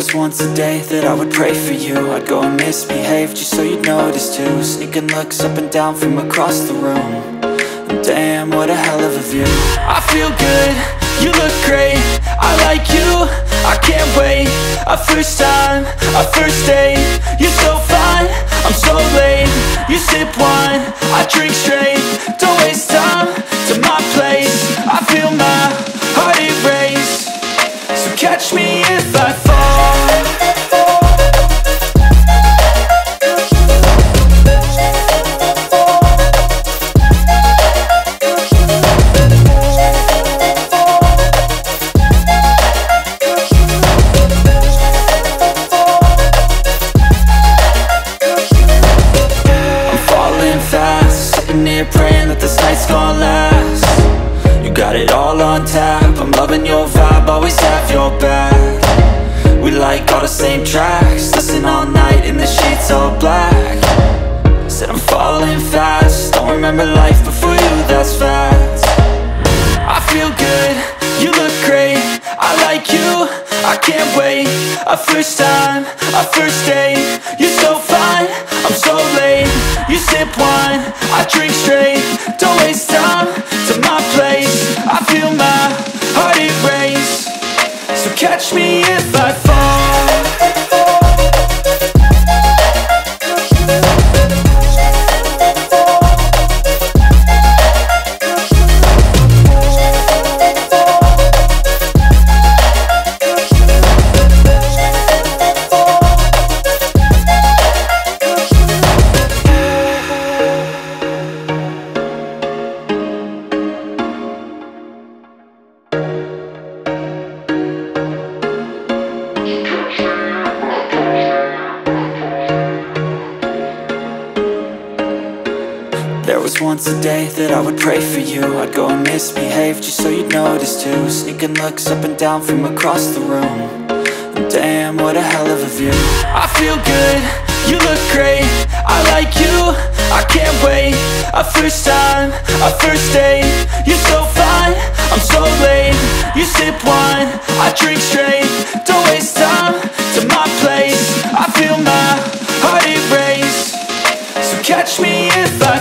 was once a day that I would pray for you. I'd go and misbehave just so you'd notice too. Sneaking looks up and down from across the room. And damn, what a hell of a view. I feel good, you look great, I like you, I can't wait. A first time, a first date, you're so fine, I'm so late. You sip wine, I drink straight, don't waste time to my place. I feel my heart erase, so catch me if I fall. Praying that this night's gonna last. You got it all on tap, I'm loving your vibe, always have your back. We like all the same tracks, listen all night in the sheets all black. Said I'm falling fast, don't remember life before you, that's fact. I feel good, you look great, I like you, I can't wait. A first time, a first date, you're so fine, I'm so late. You sip wine, I drink straight, don't waste time to my place. I feel my heart erase, so catch me if I fall. There was once a day that I would pray for you. I'd go and misbehave just so you'd notice too. Sneaking looks up and down from across the room. And damn, what a hell of a view. I feel good, you look great, I like you, I can't wait. A first time, a first date, you're so fine, I'm so late. You sip wine, I drink straight, don't waste time to my place. I feel my heart erase, so catch me if I